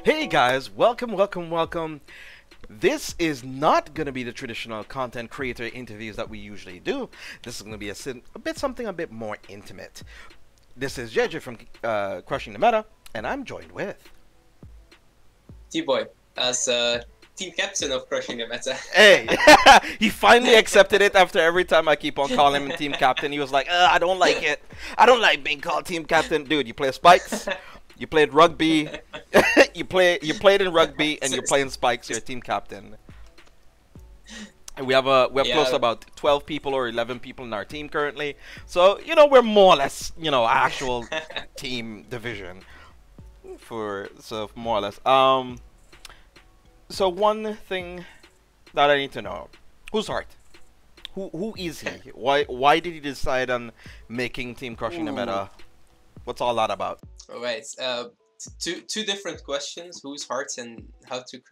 Hey guys, welcome. This is not going to be the traditional content creator interviews that we usually do. This is going to be something a bit more intimate. This is JJ from Crushing the Meta, and I'm joined with D.boy as team captain of Crushing the Meta. Hey, he finally accepted it after every time I keep on calling him team captain. He was like, I don't like it. I don't like being called team captain. Dude, you play spikes. You played rugby. you played in rugby and you're playing spikes. You're a team captain. And we have close to about 12 people or 11 people in our team currently. So we're more or less actual team division more or less. So one thing that I need to know: who's Harth? Who is he? Why did he decide on making Team Crushing the Meta? What's all that about? All right. Two different questions. Who's Harth and how did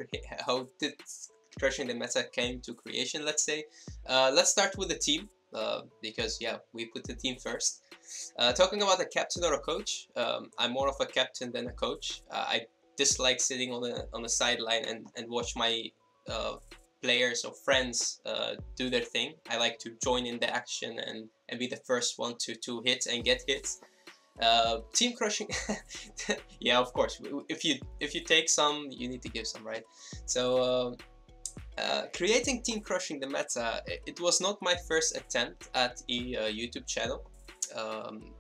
Crushing the Meta came to creation? Let's say. Let's start with the team because we put the team first. Talking about a captain or a coach, I'm more of a captain than a coach. I dislike sitting on the sideline and watch my players or friends do their thing. I like to join in the action and be the first one to hit and get hits. Team crushing, yeah, of course. If you take some, you need to give some, right? So creating Team Crushing the Meta, it was not my first attempt at a YouTube channel.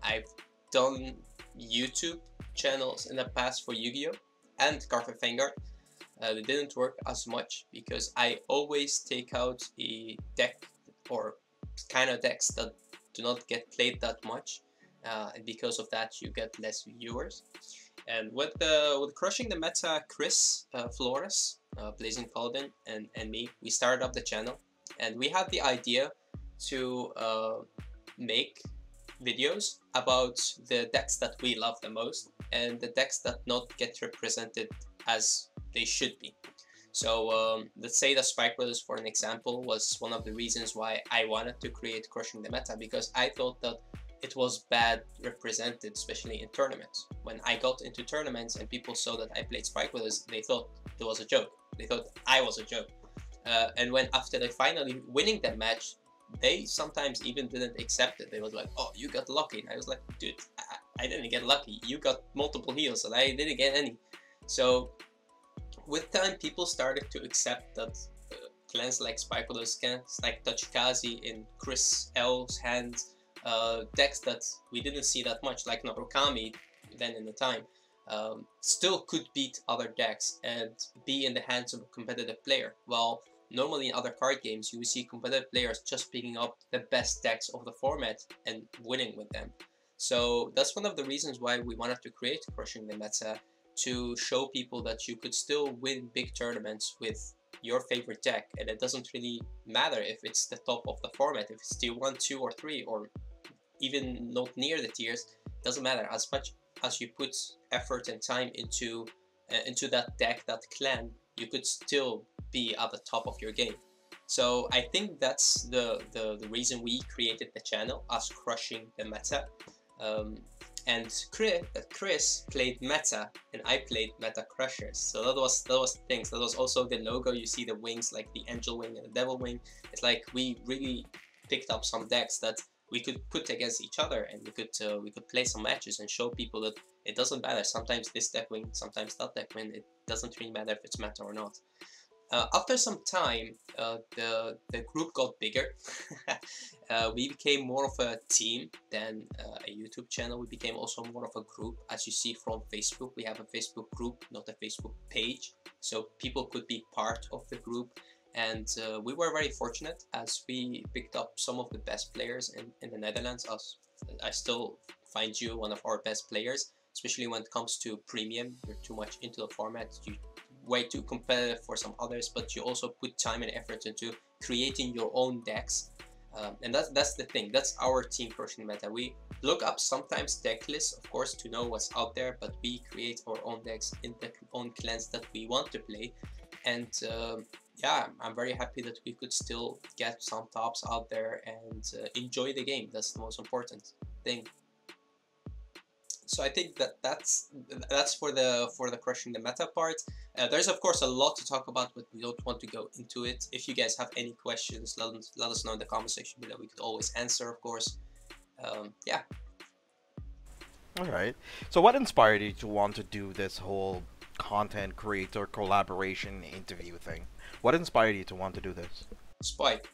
I've done YouTube channels in the past for Yu-Gi-Oh! And Cardfight Vanguard. They didn't work as much because I always take out a deck or kind of decks that do not get played that much. And because of that, you get less viewers. And with Crushing the Meta, Chris Flores, Blazing Paladin, and me, we started up the channel, and we had the idea to make videos about the decks that we love the most and the decks that not get represented as they should be. So let's say the Spike Brothers, for an example, was one of the reasons why I wanted to create Crushing the Meta, because I thought that it was bad represented, especially in tournaments. When I got into tournaments and people saw that I played Spike Brothers, they thought it was a joke. They thought I was a joke. And when after they finally winning that match, they sometimes even didn't accept it. They was like, oh, you got lucky. And I was like, dude, I didn't get lucky. You got multiple heals and I didn't get any. So with time, people started to accept that clans like Spike Brothers, clans like Tochikaze in Chris L's hands, decks that we didn't see that much, like Narukami then in the time, still could beat other decks and be in the hands of a competitive player. Well, normally in other card games, you see competitive players just picking up the best decks of the format and winning with them. So that's one of the reasons why we wanted to create Crushing the Meta, to show people that you could still win big tournaments with your favorite deck, and it doesn't really matter if it's the top of the format, if it's tier 1, 2, or 3, or even not near the tiers. It doesn't matter. As much as you put effort and time into that deck, that clan, you could still be at the top of your game. So I think that's the reason we created the channel, as Crushing the Meta. And Chris played Meta and I played Meta Crushers. So that was things. That was also the logo. You see the wings, like the Angel Wing and the Devil Wing. It's like we really picked up some decks that we could put against each other, and we could play some matches and show people that it doesn't matter. Sometimes this deck win, sometimes that deck win. It doesn't really matter if it's meta or not. After some time, the group got bigger. We became more of a team than a YouTube channel. We became also more of a group. As you see from Facebook, we have a Facebook group, not a Facebook page, so people could be part of the group. And we were very fortunate, as we picked up some of the best players in the Netherlands. I still find you one of our best players, especially when it comes to premium. You're too much into the format. You're way too competitive for some others, but you also put time and effort into creating your own decks. And that's the thing. That's our Team Crushing Meta. We look up sometimes deck lists, of course, to know what's out there, but we create our own decks in the own clans that we want to play. And yeah, I'm very happy that we could still get some tops out there and enjoy the game. That's the most important thing. so I think that's for the crushing the meta part. There's of course a lot to talk about, but we don't want to go into it. If you guys have any questions, let us know in the comment section below. We could always answer, of course. Yeah. All right. So what inspired you to want to do this whole content creator collaboration interview thing? What inspired you to want to do this? Spike.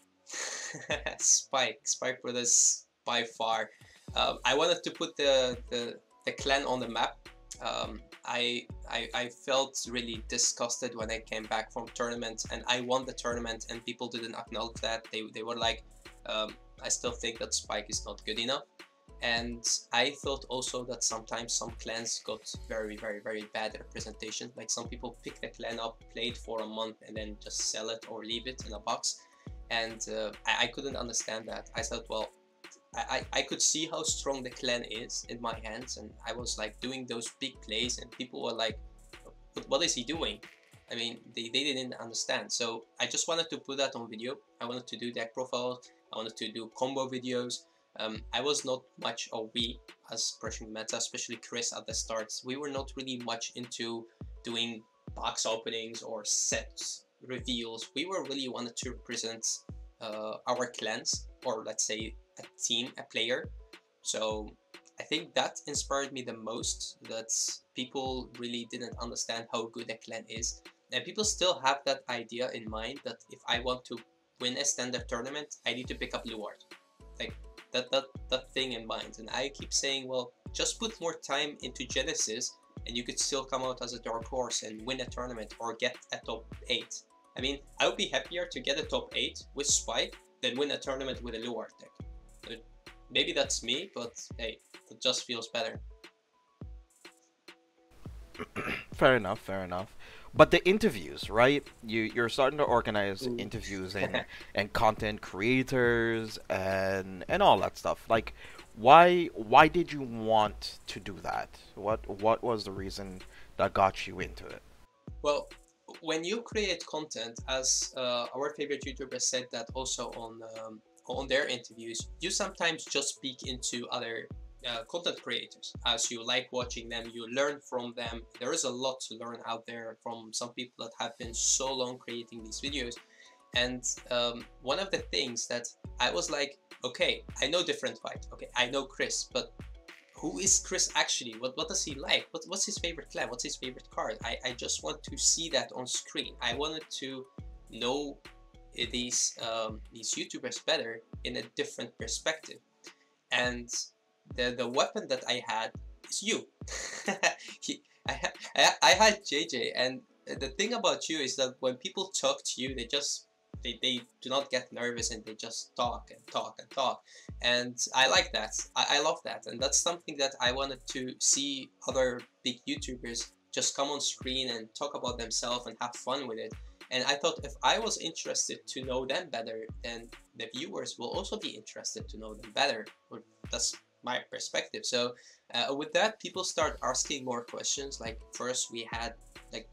Spike Brothers by far. I wanted to put the clan on the map. I felt really disgusted when I came back from tournament and I won the tournament and people didn't acknowledge that. They were like, I still think that Spike is not good enough. And I thought also that sometimes some clans got very bad representation. Like some people pick the clan up, play it for a month and then just sell it or leave it in a box. And I couldn't understand that. I thought, well, I could see how strong the clan is in my hands, and I was like doing those big plays and people were like, what is he doing? I mean, they didn't understand. So I just wanted to put that on video. I wanted to do deck profiles, I wanted to do combo videos. I was not much, or we as Crushing Meta, especially Chris at the start, we were not really much into doing box openings or sets reveals. We were really wanted to represent our clans, or let's say a team, a player. So I think that inspired me the most, that people really didn't understand how good a clan is. And people still have that idea in mind that if I want to win a standard tournament, I need to pick up Luard. Like that thing in mind. And I keep saying, well, just put more time into Genesis and you could still come out as a dark horse and win a tournament or get a top 8. I mean, I would be happier to get a top 8 with Spike than win a tournament with a Luard deck. Maybe that's me, but hey, it just feels better. Fair enough, fair enough. But the interviews, right? You're starting to organize interviews and content creators and all that stuff. Like, why did you want to do that? What was the reason that got you into it? Well, when you create content, as our favorite YouTuber said that also on their interviews, you sometimes just speak into other content creators. As you like watching them, you learn from them. There is a lot to learn out there from some people that have been so long creating these videos. And one of the things that I was like, okay, I know DifferentFight, okay, I know Chris, but who is Chris actually? What does he like? What's his favorite clan? What's his favorite card? I just want to see that on screen. I wanted to know these YouTubers better in a different perspective. And the weapon that I had is you. I had JJ, and the thing about you is that when people talk to you, they do not get nervous and they just talk and talk and talk. And I like that. I love that. And that's something that I wanted to see other big YouTubers just come on screen and talk about themselves and have fun with it. And I thought if I was interested to know them better, then the viewers will also be interested to know them better. That's my perspective. So with that, people start asking more questions. Like first we had like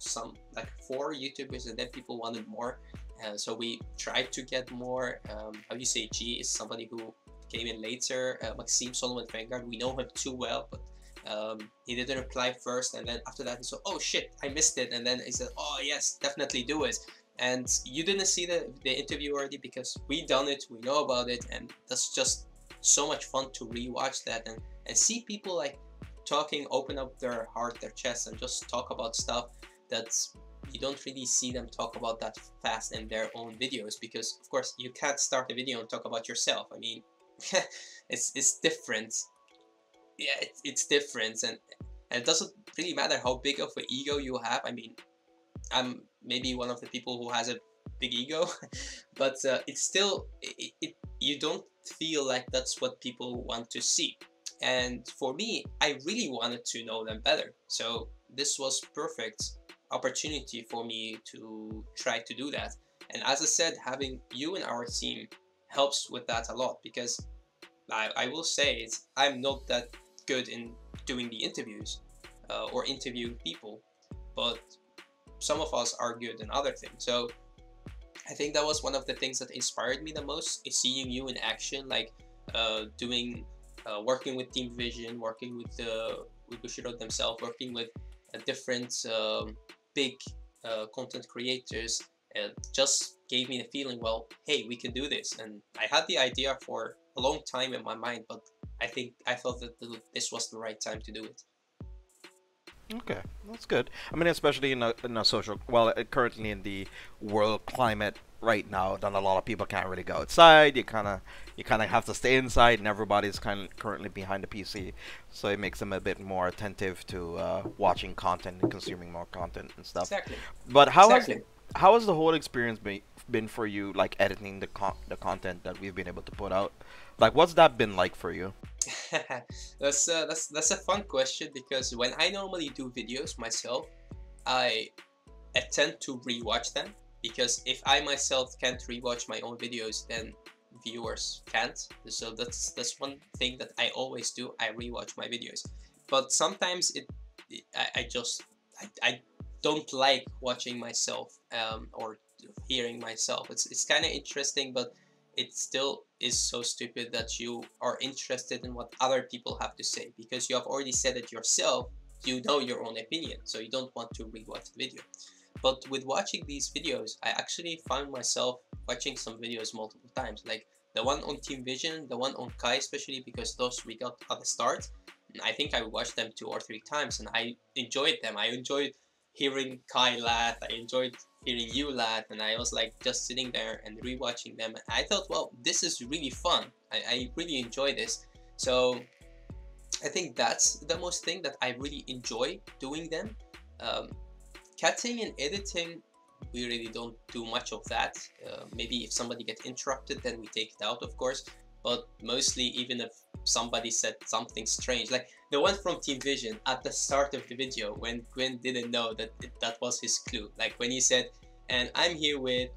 4 YouTubers, and then people wanted more. So we tried to get more. How do you say? G is somebody who came in later. Maxime Solomon Vanguard, we know him too well, but he didn't reply first, and then after that he said, oh shit, I missed it, and then he said, oh yes, definitely do it. And you didn't see the interview already because we done it, we know about it, and that's just so much fun to rewatch that and see people like talking, open up their heart, their chest, and just talk about stuff that's you don't really see them talk about that fast in their own videos, because of course you can't start a video and talk about yourself. I mean, it's different. Yeah, it's different, and it doesn't really matter how big of an ego you have. I mean, I'm maybe one of the people who has a big ego, but it's still you don't feel like that's what people want to see. And for me, I really wanted to know them better, so this was perfect opportunity for me to try to do that. And as I said, having you in our team helps with that a lot, because I will say I'm not that good in doing the interviews or interviewing people, but some of us are good in other things. So I think that was one of the things that inspired me the most, is seeing you in action, like working with Team Vision, working with Bushiroad themselves, working with different big content creators, just gave me the feeling, well, hey, we can do this. And I had the idea for a long time in my mind, but I thought that this was the right time to do it. Okay, that's good. I mean, especially in a social, well, currently in the world climate right now, then a lot of people can't really go outside. You kind of have to stay inside, and everybody's kind of currently behind the PC, so it makes them a bit more attentive to watching content and consuming more content and stuff. Exactly. But Exactly. how has the whole experience been for you, like editing the content that we've been able to put out? Like, what's that been like for you? That's a fun question, because when I normally do videos myself, I tend to rewatch them, because if I myself can't rewatch my own videos, then viewers can't. So that's one thing that I always do. I rewatch my videos, but sometimes I don't like watching myself or hearing myself. It's kind of interesting, but it still is so stupid that you are interested in what other people have to say, because you have already said it yourself. You know your own opinion, so you don't want to rewatch the video. But with watching these videos, I actually found myself watching some videos multiple times, like the one on Team Vision, the one on Kai, especially because those we got at the start. And I think I watched them 2 or 3 times, and I enjoyed them. I enjoyed hearing Kai laugh, I enjoyed hearing you laugh, and I was like just sitting there and rewatching them. And I thought, well, this is really fun. I really enjoy this. So I think that's the most thing that I really enjoy doing them. Cutting and editing, we really don't do much of that. Maybe if somebody gets interrupted, then we take it out, of course. But mostly, even if somebody said something strange, like the one from Team Vision at the start of the video, when Quinn didn't know that that was his clue, like when he said, and I'm here with,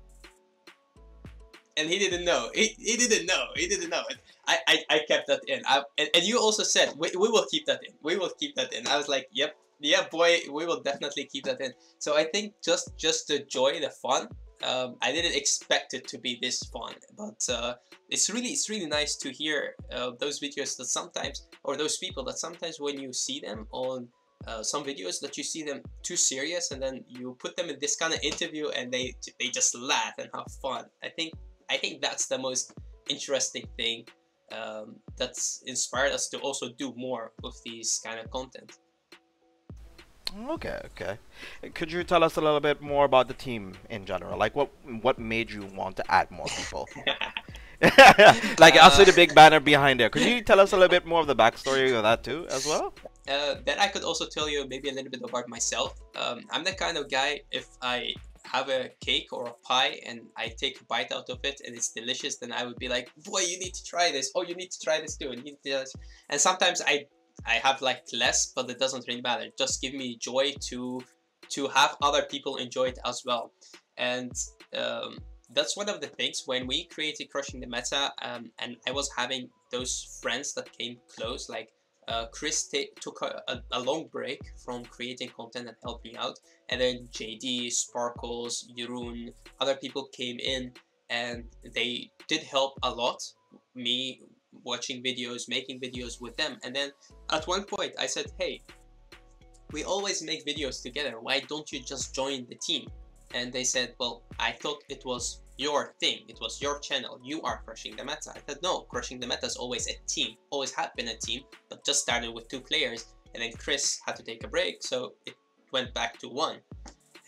and he didn't know, he didn't know. I kept that in. And you also said, we will keep that in, we will keep that in. I was like, yep, yeah, boy, we will definitely keep that in. So I think just the joy, the fun, I didn't expect it to be this fun, but it's really nice to hear those videos that sometimes, or those people that sometimes when you see them on some videos, that you see them too serious, and then you put them in this kind of interview and they just laugh and have fun. I think that's the most interesting thing that's inspired us to also do more of these kind of content. Okay, okay. Could you tell us a little bit more about the team in general? Like, what made you want to add more people? Like, I see the big banner behind there. Could you tell us a little bit more of the backstory of that too, as well? Then I could also tell you maybe a little bit about myself. I'm the kind of guy, if I have a cake or a pie and I take a bite out of it and it's delicious, then I would be like, boy, you need to try this. Oh, you need to try this too. And sometimes I have like less, but it doesn't really matter. Just give me joy to have other people enjoy it as well. And that's one of the things when we created Crushing the Meta, and I was having those friends that came close, like Chris took a long break from creating content and helping out, and then JD, Sparkles, Jeroen, other people came in and they did help a lot me watching videos, making videos with them. And then at one point I said, hey, we always make videos together, why don't you just join the team? And they said, well, I thought it was your thing, it was your channel, you are Crushing the Meta. I said, no, Crushing the Meta is always a team, always have been a team, but just started with 2 players, and then Chris had to take a break, so it went back to 1.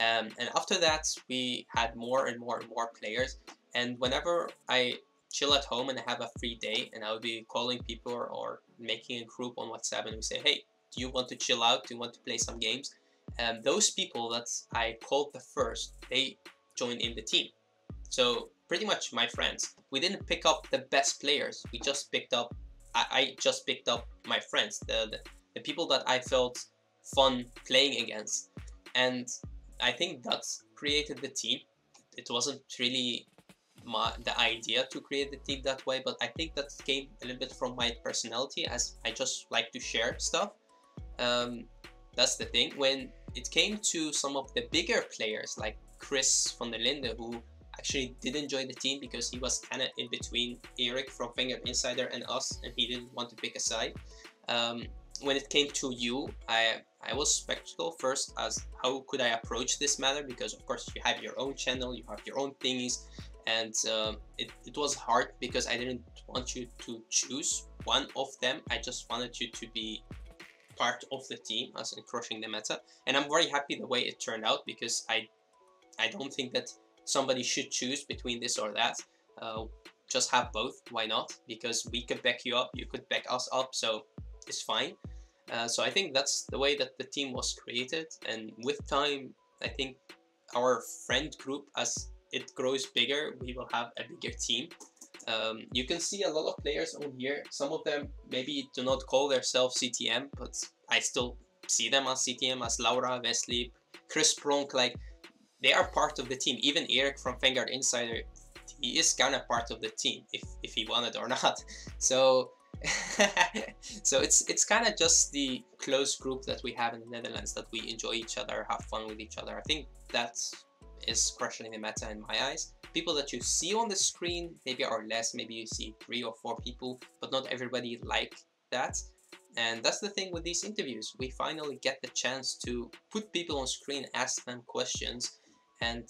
And after that we had more and more and more players, and whenever I chill at home and I have a free day, and I would be calling people or making a group on WhatsApp, and we say, hey, do you want to chill out, do you want to play some games? And those people that I called the first, they joined in the team. So pretty much my friends. We didn't pick up the best players, we just picked up, I just picked up my friends, the people that I felt fun playing against. And I think that's created the team. It wasn't really the idea to create the team that way, but I think that came a little bit from my personality, as I just like to share stuff. That's the thing. When it came to some of the bigger players like Chris van der Linde, who actually didn't join the team because he was kind of in between Erik from Vanguard Insider and us, and he didn't want to pick a side. when it came to you, I was skeptical first as how could I approach this matter, because of course you have your own channel, you have your own thingies, and it was hard because I didn't want you to choose one of them. I just wanted you to be part of the team as in crushing the meta, and I'm very happy the way it turned out, because I don't think that somebody should choose between this or that. Just have both, why not? Because we could back you up, you could back us up, so it's fine. So I think that's the way that the team was created, and with time, I think our friend group, as it grows bigger, we will have a bigger team. You can see a lot of players on here. Some of them maybe do not call themselves CTM, but I still see them as CTM, as Laura, Wesley, Chris Pronk, like they are part of the team. Even Erik from Vanguard Insider, he is kind of part of the team, if he wanted or not. So so it's kind of just the close group that we have in the Netherlands, that we enjoy each other, have fun with each other. I think that is crushing the meta in my eyes. People that you see on the screen maybe are less, maybe you see 3 or 4 people, but not everybody like that. And that's the thing with these interviews, we finally get the chance to put people on screen, ask them questions, and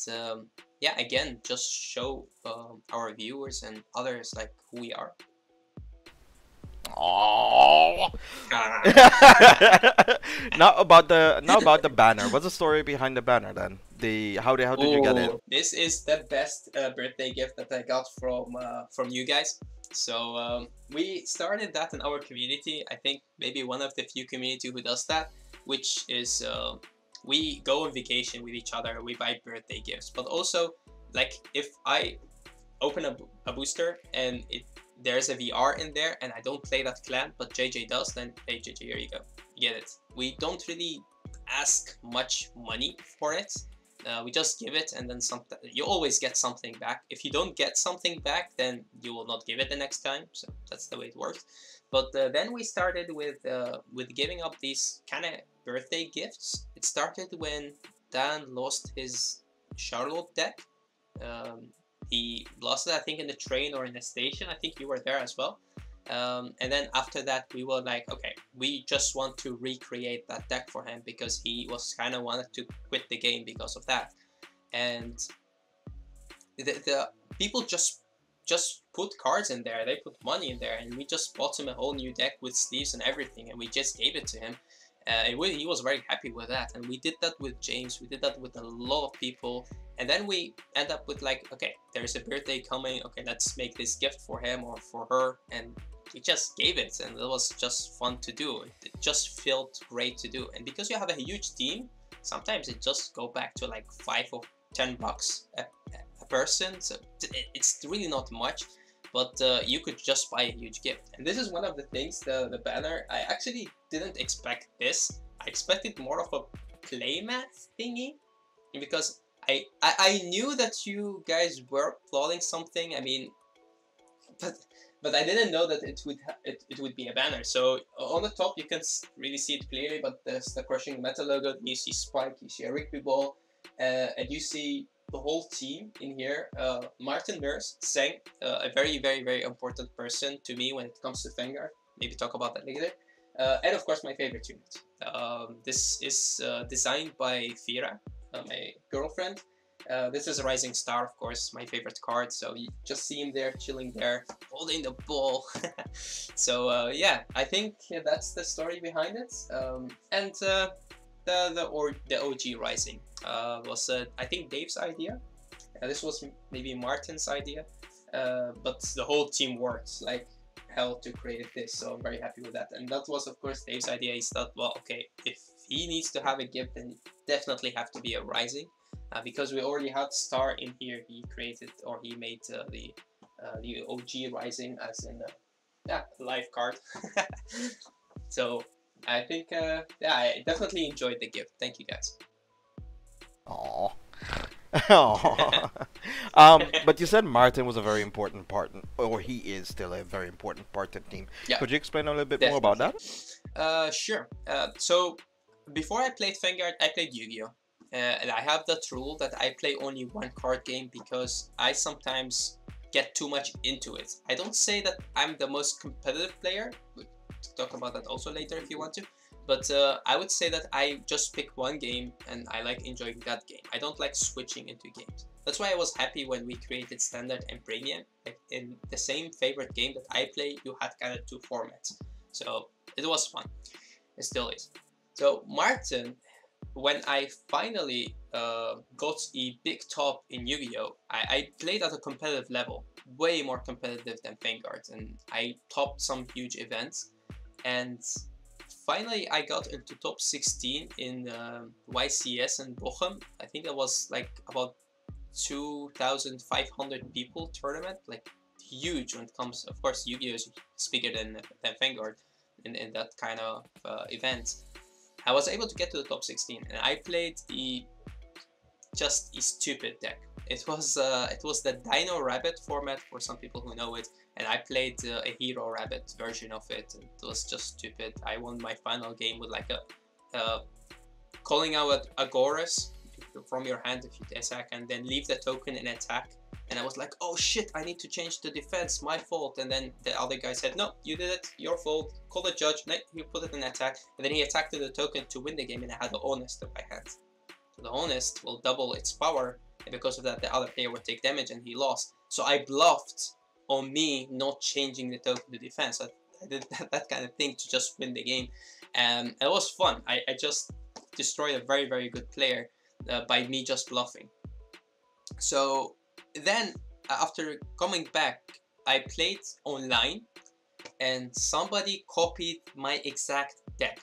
yeah, again, just show our viewers and others like who we are. Oh. Now about the banner. What's the story behind the banner then? How did you get it? This is the best birthday gift that I got from you guys. So we started that in our community. I think maybe one of the few community who does that, which is we go on vacation with each other, we buy birthday gifts, but also like if I open a booster and there's a VR in there and I don't play that clan, but JJ does, then hey JJ, here you go, you get it. We don't really ask much money for it. We just give it, and then you always get something back. If you don't get something back, then you will not give it the next time. So that's the way it works. But then we started with giving up these kind of birthday gifts. It started when Dan lost his Charlotte deck. He lost it, I think, in the train or in the station. I think you were there as well. And then after that, we were like, okay, we just want to recreate that deck for him, because he was kind of wanted to quit the game because of that. And the people just put cards in there, they put money in there, and we just bought him a whole new deck with sleeves and everything, and we just gave it to him. He was very happy with that, and we did that with James, we did that with a lot of people, and then we end up with like, okay, there's a birthday coming, okay, let's make this gift for him or for her, and we just gave it, and it was just fun to do. It just felt great to do, and because you have a huge team, sometimes it just go back to like $5 or $10 a person, so it's really not much. But you could just buy a huge gift. And this is one of the things, the banner, I actually didn't expect this. I expected more of a playmat thingy, because I knew that you guys were plotting something. I mean, but I didn't know that it would be a banner. So on the top you can really see it clearly, but there's the Crushing Meta logo, you see Spike, you see a rugby ball, and you see the whole team in here. Martin Nurse sang, a very, very, very important person to me when it comes to Vanguard. Maybe talk about that later. And of course my favorite unit. This is designed by Fira, my girlfriend. This is a Rising Star, of course, my favorite card. So you just see him there, chilling there, holding the ball. So yeah, I think that's the story behind it. And the OG Rising was I think Dave's idea. This was maybe Martin's idea, but the whole team worked like hell to create this, so I'm very happy with that. And that was of course Dave's idea. He thought, well, okay, if he needs to have a gift, then definitely have to be a Rising, because we already had Star in here. He created, or he made the OG Rising as in yeah, live card. So I think yeah, I definitely enjoyed the gift. Thank you guys. Aww. But you said Martin was a very important part, or he is still a very important part of the team. Yeah. Could you explain a little bit more about that? Sure. So before I played Vanguard, I played Yu-Gi-Oh! And I have that rule that I play only one card game, because I sometimes get too much into it. I don't say that I'm the most competitive player, talk about that also later if you want to. But I would say that I just pick one game and I like enjoying that game. I don't like switching into games. That's why I was happy when we created Standard and Premium. Like in the same favorite game that I play, you had kind of two formats. So it was fun. It still is. So Martin, when I finally got a big top in Yu-Gi-Oh! I played at a competitive level, way more competitive than Vanguard, and I topped some huge events. And finally, I got into top 16 in YCS in Bochum. I think it was like about 2,500 people tournament, like huge when it comes. Of course, Yu-Gi-Oh! Is bigger than Vanguard in that kind of event. I was able to get to the top 16, and I played just a stupid deck. It was the Dino Rabbit format for some people who know it, and I played a Hero Rabbit version of it. And it was just stupid. I won my final game with like a calling out Agoras from your hand if you attack, and then leave the token in attack. And I was like, oh shit, I need to change the defense, my fault. And then the other guy said, no, you did it, your fault, call the judge. No, you put it in attack. And then he attacked the token to win the game, and I had the Honest in my hand. So the Honest will double its power, and because of that the other player would take damage, and he lost. So I bluffed on me not changing the token to defense. I did that kind of thing to just win the game. And it was fun. I just destroyed a very, very good player by me just bluffing. So then after coming back, I played online and somebody copied my exact deck,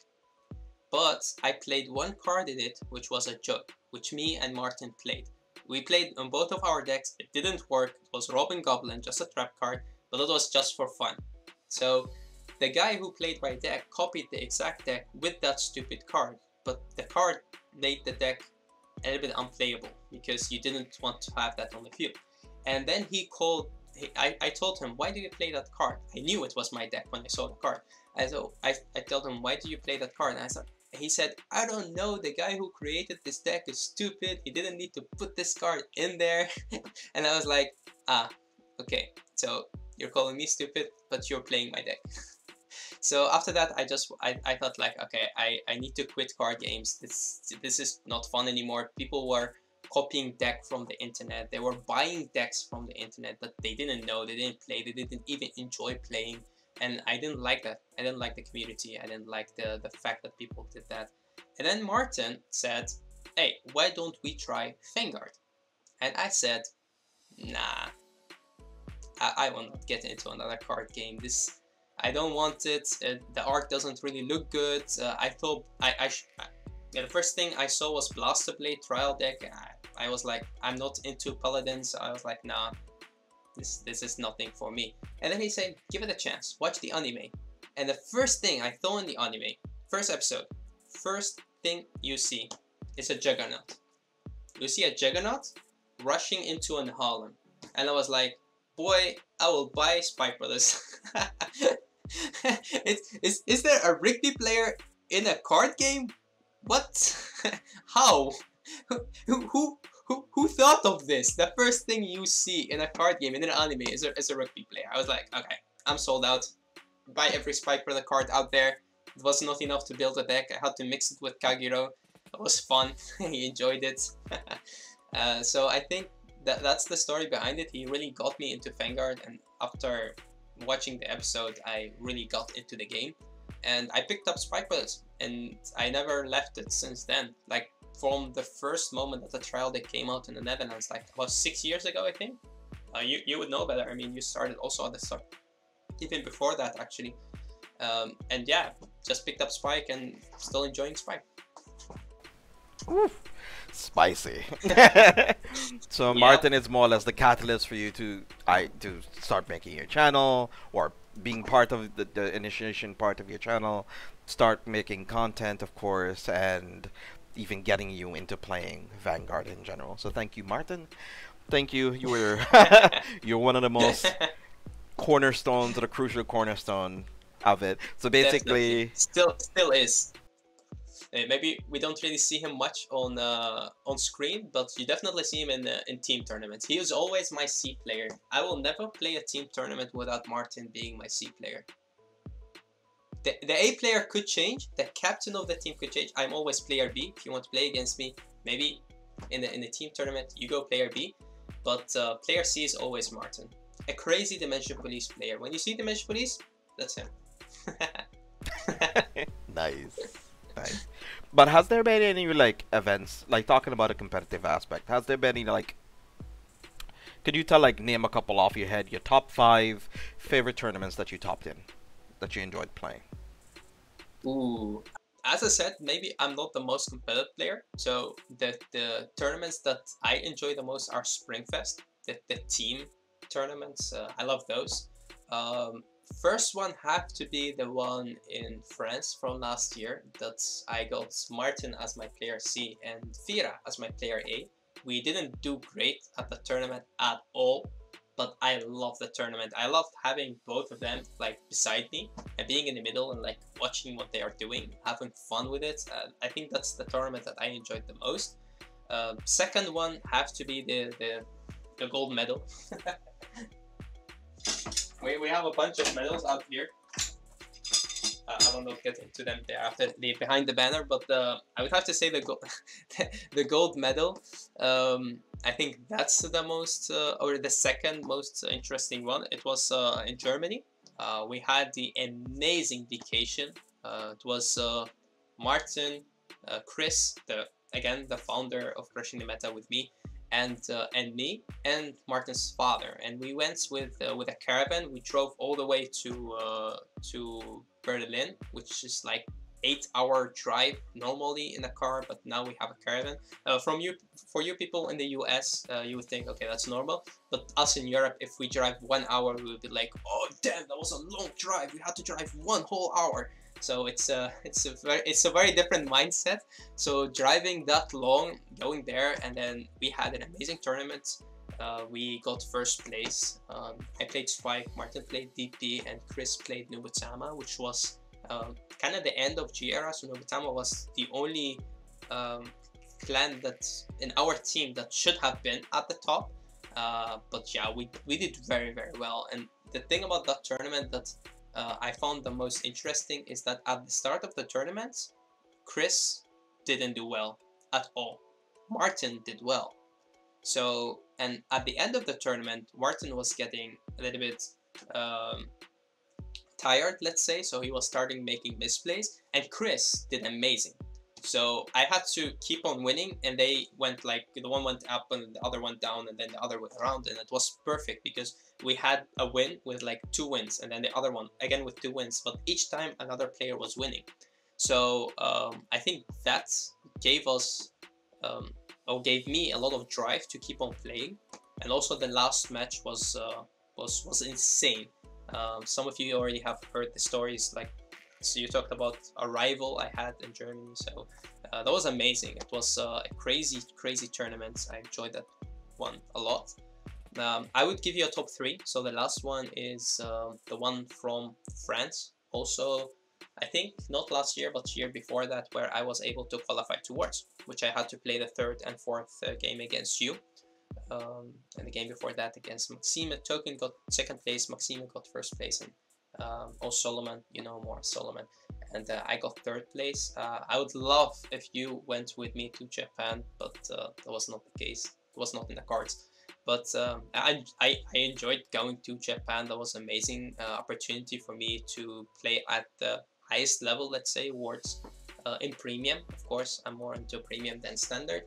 but I played one card in it which was a joke, which me and Martin played. We played on both of our decks. It didn't work. It was Robin Goblin, just a trap card, but it was just for fun. So the guy who played my deck copied the exact deck with that stupid card, but the card made the deck a little bit unplayable because you didn't want to have that on the field. And then he called, I told him, why do you play that card? I knew it was my deck when I saw the card. I told him, why do you play that card? And he said, I don't know, the guy who created this deck is stupid. He didn't need to put this card in there. And I was like, ah, okay, so you're calling me stupid, but you're playing my deck. So after that, I thought like, okay, I need to quit card games. This is not fun anymore. People were copying deck from the internet. They were buying decks from the internet, but they didn't know, they didn't play, they didn't even enjoy playing. And I didn't like that. I didn't like the community. I didn't like the fact that people did that. And then Martin said, hey, why don't we try Vanguard? And I said, nah, I will not get into another card game. I don't want it. The art doesn't really look good. I thought the first thing I saw was Blaster Blade trial deck. I was like, I'm not into paladins. So I was like, nah, this is nothing for me. And then he said, give it a chance. Watch the anime. And the first thing I saw in the anime, first episode, first thing you see is a Juggernaut. You see a Juggernaut rushing into an Harlem. And I was like, boy, I will buy Spike Brothers. Is there a Rigby player in a card game? What? How? Who thought of this? The first thing you see in a card game in an anime is a Rigby player. I was like, okay, I'm sold out. Buy every Spike Brother card out there. It was not enough to build a deck. I had to mix it with Kagero. It was fun. He enjoyed it. So I think that's the story behind it. He really got me into Vanguard, and after watching the episode, I really got into the game. And I picked up Spike Brothers, and I never left it since then. Like, from the first moment that the trial deck came out in the Netherlands, like about 6 years ago, I think. You would know better. I mean, you started also at the start, even before that, actually. And yeah, just picked up Spike and still enjoying Spike. Oof, spicy. So Yeah. Martin is more or less the catalyst for you to start making your channel, or being part of the initiation part of your channel, start making content, of course, and even getting you into playing Vanguard in general. So thank you, Martin. Thank you. You were you're one of the most cornerstones, or the crucial cornerstone of it. So basically, Definitely. Still is. Maybe we don't really see him much on screen, but you definitely see him in team tournaments. He is always my C player. I will never play a team tournament without Martin being my C player. the A player could change, the captain of the team could change. I'm always player B. If you want to play against me, maybe in the team tournament, you go player B. But player C is always Martin. A crazy Dimension Police player. When you see Dimension Police, that's him. Nice. Nice. But has there been any like events, like talking about a competitive aspect, has there been any like, could you tell, like, name a couple off your head, your top 5 favorite tournaments that you topped in, that you enjoyed playing? Ooh. As I said, maybe I'm not the most competitive player, so the tournaments that I enjoy the most are Springfest, the team tournaments. I love those. First one have to be the one in France from last year. That's I got Martin as my player C and Fira as my player A. We didn't do great at the tournament at all, but I love the tournament. I loved having both of them like beside me and being in the middle and like watching what they are doing, having fun with it. I think that's the tournament that I enjoyed the most. Second one have to be the gold medal. We have a bunch of medals out here. I will not get into them there after behind the banner, but I would have to say the gold medal. I think that's the most or the second most interesting one. It was in Germany. We had the amazing vacation. It was Martin, Chris, again the founder of Crushing the Meta with me, and me and Martin's father, and we went with a caravan. We drove all the way to Berlin, which is like 8-hour drive normally in a car, but now we have a caravan. For you people in the US, you would think, okay, that's normal, but us in Europe, if we drive 1 hour, we would be like, oh damn, that was a long drive. We had to drive 1 whole hour. So it's a very different mindset. So driving that long, going there, and then we had an amazing tournament. We got first place. I played Spike, Martin played DP, and Chris played Nubutama, which was kind of the end of G era. So Nubutama was the only clan that in our team that should have been at the top. But yeah, we did very, very well. And the thing about that tournament that I found the most interesting is that at the start of the tournament, Chris didn't do well at all. Martin did well. So, and at the end of the tournament, Martin was getting a little bit tired, let's say, so he was starting making misplays, and Chris did amazing. So I had to keep on winning, and they went like, the one went up and the other went down, and then the other went around, and it was perfect because we had a win with like 2 wins, and then the other one again with 2 wins, but each time another player was winning. So I think that gave us or gave me a lot of drive to keep on playing. And also the last match was insane. Some of you already have heard the stories, like, so you talked about a rival I had in Germany, so that was amazing. It was a crazy tournament. I enjoyed that one a lot. I would give you a top 3. So the last one is the one from France. Also, I think not last year, but year before that, where I was able to qualify to Worlds, which I had to play the 3rd and 4th game against you. And the game before that against Maxime. Token got 2nd place, Maxime got 1st place, and Solomon, you know more Solomon, and I got 3rd place. I would love if you went with me to Japan, but that was not the case. It was not in the cards. But I enjoyed going to Japan. That was an amazing opportunity for me to play at the highest level, let's say, Worlds, in premium. Of course, I'm more into premium than standard.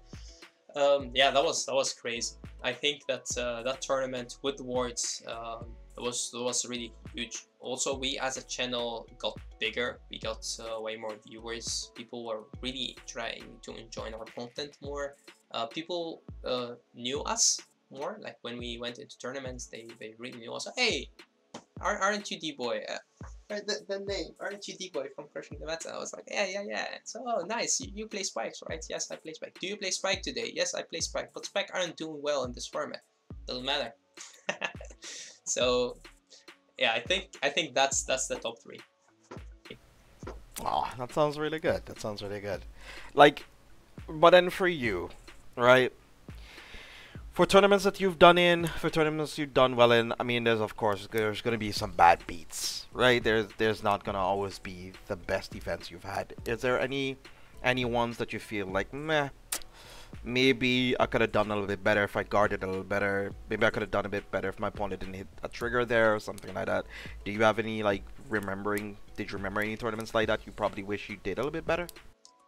Yeah, that was crazy. I think that that tournament with Worlds was really huge. Also, we as a channel got bigger. We got way more viewers. People were really trying to enjoy our content more. People knew us more. Like when we went into tournaments, they really knew us. Hey, aren't you D.boy? The name, aren't you D.boy from Crushing the Meta? I was like, yeah. So, oh, nice. You play Spikes, right? Yes, I play Spike. Do you play Spike today? Yes, I play Spike. But Spike aren't doing well in this format. Doesn't matter. So, yeah, I think that's the top 3. Oh, that sounds really good. That sounds really good. Like, but then for you, right? For tournaments that you've done well in, I mean, there's of course there's gonna be some bad beats, right? There's not gonna always be the best events you've had. Is there any ones that you feel like, meh, maybe I could have done a little bit better if I guarded a little better. Maybe I could have done a bit better if my opponent didn't hit a trigger there or something like that. Do you have any did you remember any tournaments like that you probably wish you did a little bit better?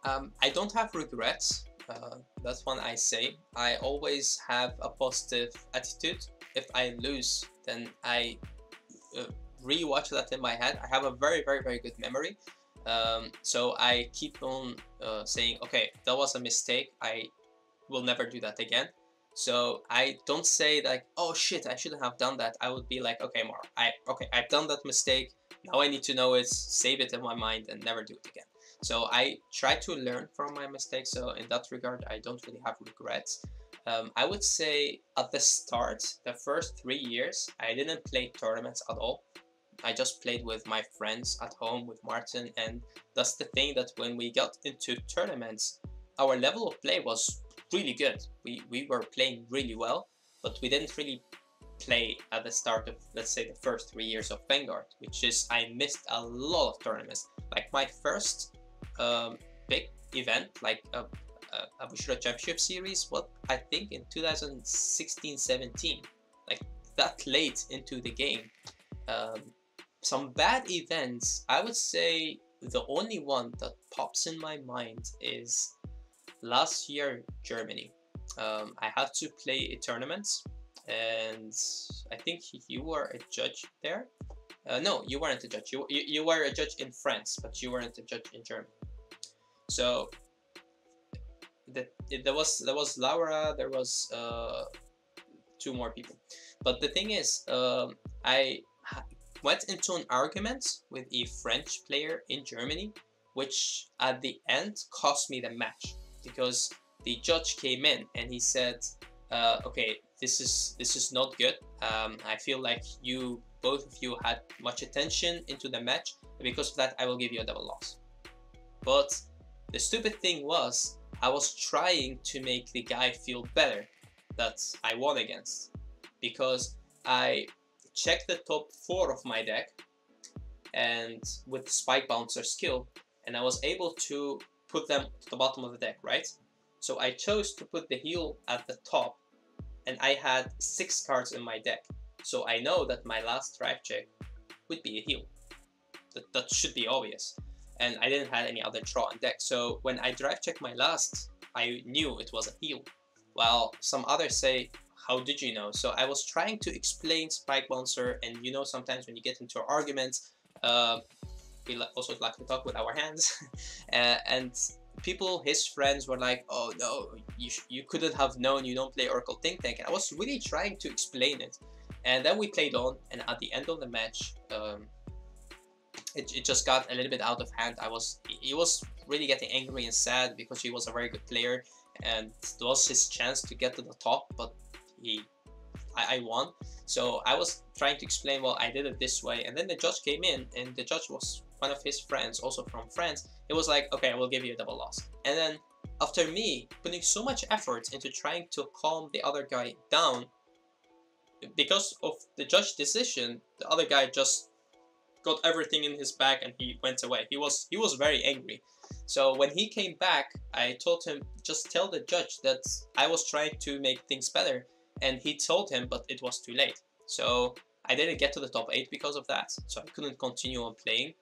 I don't have regrets. That's one I say. I always have a positive attitude. If I lose, then I re-watch that in my head. I have a very, very, very good memory. So I keep on saying, okay, that was a mistake. I will never do that again. So I don't say like, oh shit, I shouldn't have done that. I would be like, okay, Mar, I've done that mistake. Now I need to know it, save it in my mind, and never do it again. So I try to learn from my mistakes. So in that regard, I don't really have regrets. I would say at the start, the first 3 years, I didn't play tournaments at all. I just played with my friends at home with Martin, and that's the thing, that when we got into tournaments, our level of play was really good. We were playing really well, but we didn't really play at the start of, let's say, the first 3 years of Vanguard, which is I missed a lot of tournaments. Like my first big event, like a Bushra Championship Series, what I think in 2016-17, like that late into the game. Some bad events, I would say the only one that pops in my mind is last year Germany. I had to play a tournament, and I think you were a judge there. No, you weren't a judge. You were a judge in France, but you weren't a judge in Germany. So there was Laura. There was 2 more people. But the thing is, I went into an argument with a French player in Germany, which at the end cost me the match, because the judge came in and he said, okay, this is not good. I feel like both of you had much attention into the match, and because of that I will give you a double loss. But the stupid thing was, I was trying to make the guy feel better that I won against, because I checked the top 4 of my deck and with Spike Bouncer skill, and I was able to put them to the bottom of the deck, right? So I chose to put the heal at the top, and I had 6 cards in my deck. So I know that my last drive check would be a heal. That should be obvious. And I didn't have any other draw on deck. So when I drive checked my last, I knew it was a heal. While some others say, how did you know? So I was trying to explain Spike Bouncer, and you know, sometimes when you get into arguments, we also like to talk with our hands. And people, his friends, were like, oh no, you couldn't have known, you don't play Oracle Think Tank. And I was really trying to explain it. And then we played on, and at the end of the match, it just got a little bit out of hand. He was really getting angry and sad because he was a very good player, and it was his chance to get to the top, but I won. So I was trying to explain, well, I did it this way, and then the judge came in, and the judge was one of his friends, also from France. It was like, okay, I will give you a double loss. And then after me putting so much effort into trying to calm the other guy down, because of the judge decision, the other guy just got everything in his bag and he went away. He was very angry. So when he came back, I told him, just tell the judge that I was trying to make things better. And he told him, but it was too late. So I didn't get to the top 8 because of that. So I couldn't continue on playing.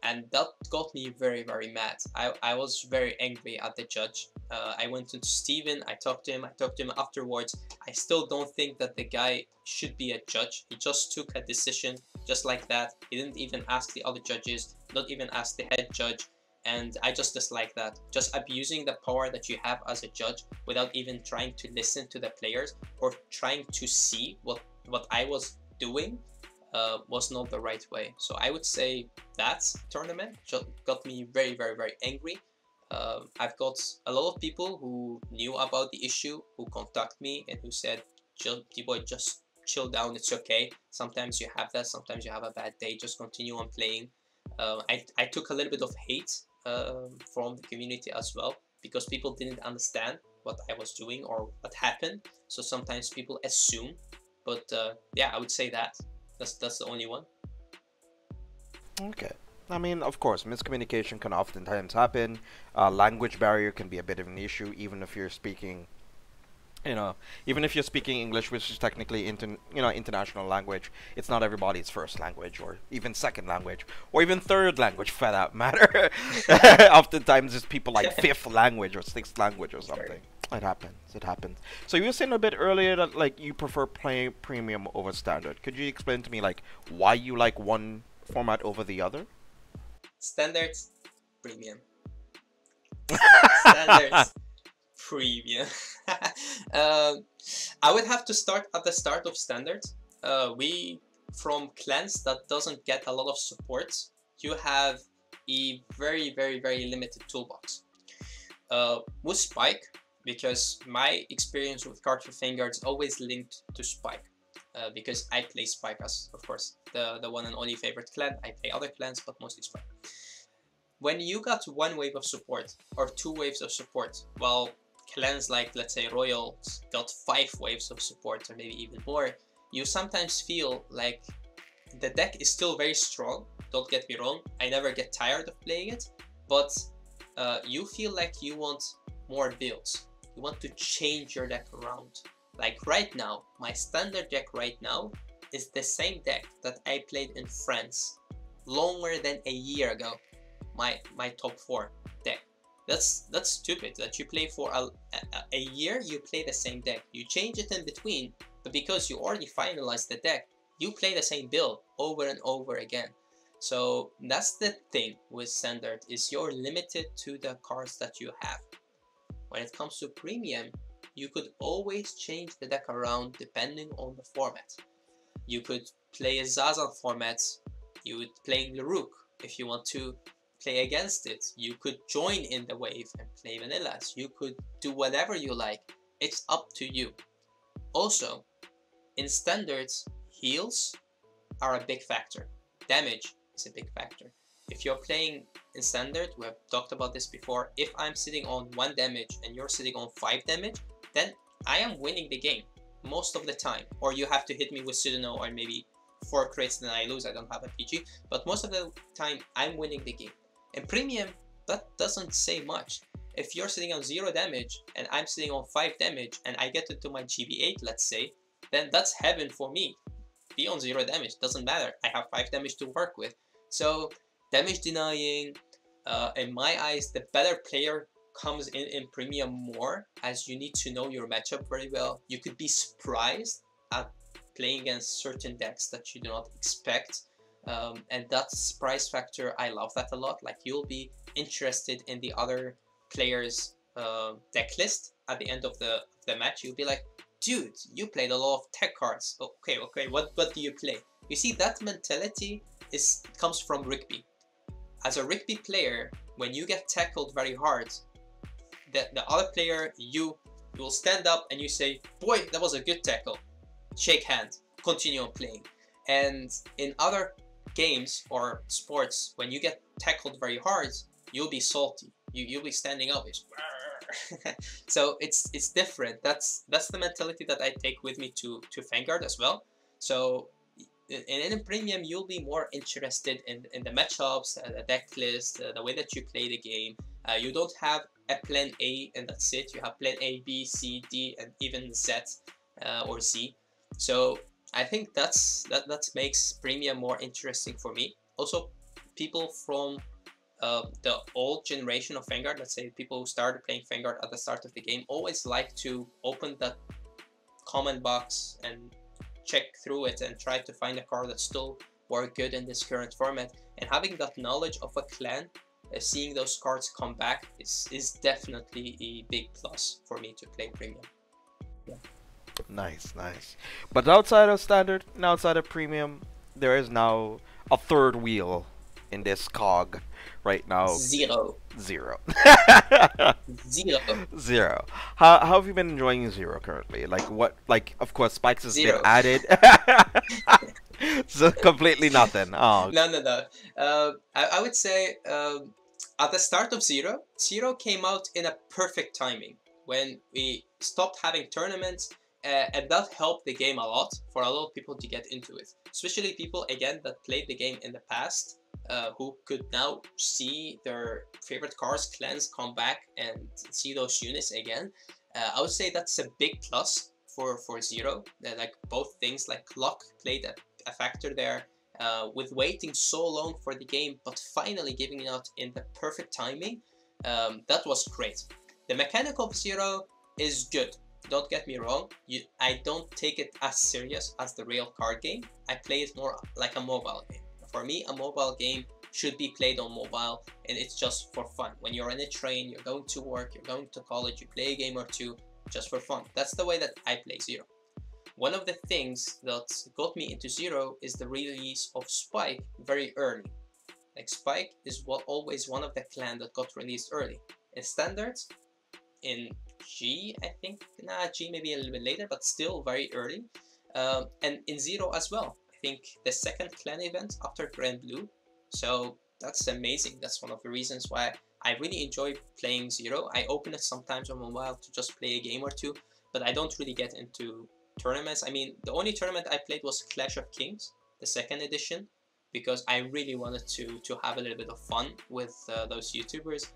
And that got me very, very mad. I was very angry at the judge. I went into Steven, I talked to him afterwards. I still don't think that the guy should be a judge. He just took a decision just like that. He didn't even ask the other judges, not even ask the head judge. And I just dislike that. Just abusing the power that you have as a judge without even trying to listen to the players or trying to see what I was doing was not the right way. So I would say that tournament just got me very, very, very angry. I've got a lot of people who knew about the issue, who contacted me and who said, D.boy, just chill down, it's okay. Sometimes you have that, sometimes you have a bad day, just continue on playing. I took a little bit of hate from the community as well, because people didn't understand what I was doing or what happened. So sometimes people assume, but yeah, I would say that's the only one. Okay. I mean, of course, miscommunication can oftentimes happen. Language barrier can be a bit of an issue, even if you're speaking, even if you're speaking English, which is technically international language. It's not everybody's first language, or even second language, or even third language, for that matter. Oftentimes, it's people like fifth language or sixth language or something. It happens. It happens. So you were saying a bit earlier that like you prefer playing premium over standard. Could you explain to me like why you like one format over the other? Standards, premium. Standards, premium. I would have to start at the start of standards. We, from clans that doesn't get a lot of support, you have a very, very, very limited toolbox. With Spike, because my experience with Cardfight Vanguard is always linked to Spike. Because I play Spike as, of course, the one and only favorite clan. I play other clans, but mostly Spike. When you got one wave of support or two waves of support, while clans like, let's say, Royals got 5 waves of support or maybe even more, you sometimes feel like the deck is still very strong. Don't get me wrong, I never get tired of playing it, but you feel like you want more builds. You want to change your deck around. Like right now, my standard deck right now is the same deck that I played in France longer than a year ago. My top 4 deck. That's stupid that you play for a year, you play the same deck. You change it in between, but because you already finalized the deck, you play the same build over and over again. So that's the thing with standard, is you're limited to the cards that you have. When it comes to premium, you could always change the deck around depending on the format. You could play a Zaza format, you would play Lerouk if you want to play against it. You could join in the wave and play vanillas. You could do whatever you like. It's up to you. Also, in standards, heals are a big factor. Damage is a big factor. If you're playing in standard, we have talked about this before, if I'm sitting on 1 damage and you're sitting on 5 damage, then I am winning the game most of the time. Or you have to hit me with Pseudono or maybe 4 crits, then I lose. I don't have a PG, but most of the time I'm winning the game. In premium, that doesn't say much. If you're sitting on 0 damage and I'm sitting on 5 damage and I get into my GB8, let's say, then that's heaven for me. Be on 0 damage, doesn't matter. I have 5 damage to work with. So damage denying, in my eyes, the better player comes in premium more, as you need to know your matchup very well. You could be surprised at playing against certain decks that you do not expect. And that surprise factor, I love that a lot. Like, you'll be interested in the other players' deck list at the end of the match. You'll be like, dude, you played a lot of tech cards. Okay, what do you play? You see, that mentality comes from Rigby. As a Rigby player, when you get tackled very hard, the other player, you will stand up and you say, boy, that was a good tackle. Shake hands, continue on playing. And in other games or sports, when you get tackled very hard, you'll be salty. You'll be standing up. So it's different. That's the mentality that I take with me to Vanguard as well. So in premium, you'll be more interested in the matchups, the deck list, the way that you play the game. You don't have a plan A and that's it. You have plan A, B, C, D, and even Z or Z. So I think that makes premium more interesting for me. Also, people from the old generation of Vanguard, let's say people who started playing Vanguard at the start of the game, always like to open that comment box and check through it and try to find a card that still work good in this current format. And having that knowledge of a clan, seeing those cards come back is definitely a big plus for me to play premium. Yeah. Nice. But outside of standard and outside of premium, there is now a third wheel in this cog right now. Zero. Zero. How have you been enjoying Zero currently? Like of course Spikes has been added. So completely nothing. Oh. No. I would say at the start of Zero came out in a perfect timing, when we stopped having tournaments, and that helped the game a lot for a lot of people to get into it, especially people again that played the game in the past, who could now see their favorite cars clans come back and see those units again. I would say that's a big plus for Zero. Like both things, like luck played a factor there, with waiting so long for the game but finally giving it out in the perfect timing. That was great. The mechanic of Zero is good, don't get me wrong. I don't take it as serious as the real card game. I play it more like a mobile game. For me, a mobile game should be played on mobile, and it's just for fun. When you're in a train, you're going to work, you're going to college, you play a game or two just for fun. That's the way that I play Zero. One of the things that got me into Zero is the release of Spike very early. Like Spike is always one of the clan that got released early. In Standards, in G, I think, G maybe a little bit later, but still very early. And in Zero as well. I think the second clan event after Grand Blue. So that's amazing. That's one of the reasons why I really enjoy playing Zero. I open it sometimes on mobile to just play a game or two, but I don't really get into tournaments. I mean, the only tournament I played was Clash of Kings, the second edition, because I really wanted to have a little bit of fun with those YouTubers.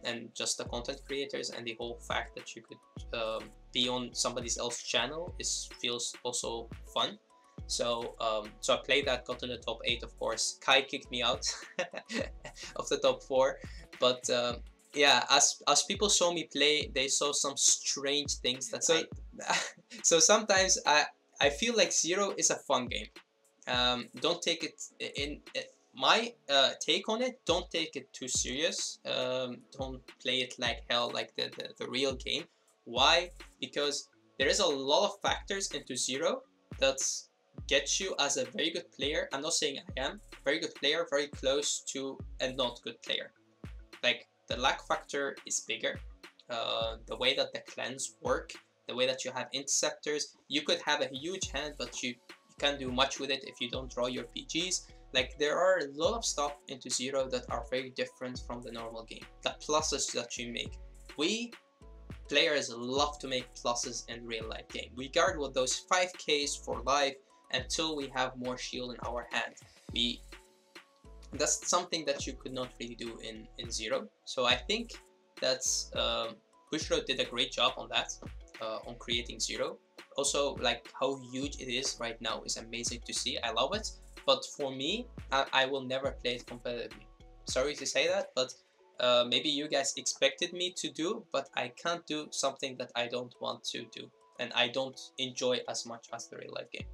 And just the content creators, and the whole fact that you could be on somebody else's channel feels also fun. So so I played that, got in the top 8, of course. Kai kicked me out of the top 4, but yeah, as people saw me play, they saw some strange things that so sometimes I feel like Zero is a fun game. Don't take it in my take on it, don't take it too serious. Don't play it like hell, like the real game. Why? Because there is a lot of factors into Zero that get you as a very good player. I'm not saying I am very good player, very close to a not good player. Like the luck factor is bigger. The way that the clans work, the way that you have interceptors, you could have a huge hand, but you can't do much with it if you don't draw your PGs. Like there are a lot of stuff into Zero that are very different from the normal game. The pluses that you make. We players love to make pluses in real life game. We guard with those 5Ks for life until we have more shield in our hand. That's something that you could not really do in Zero. So I think that's Bushro did a great job on that, on creating Zero. Also, like how huge it is right now is amazing to see. I love it. But for me, I will never play it competitively. Sorry to say that, but maybe you guys expected me to do, but I can't do something that I don't want to do, and I don't enjoy as much as the real life game.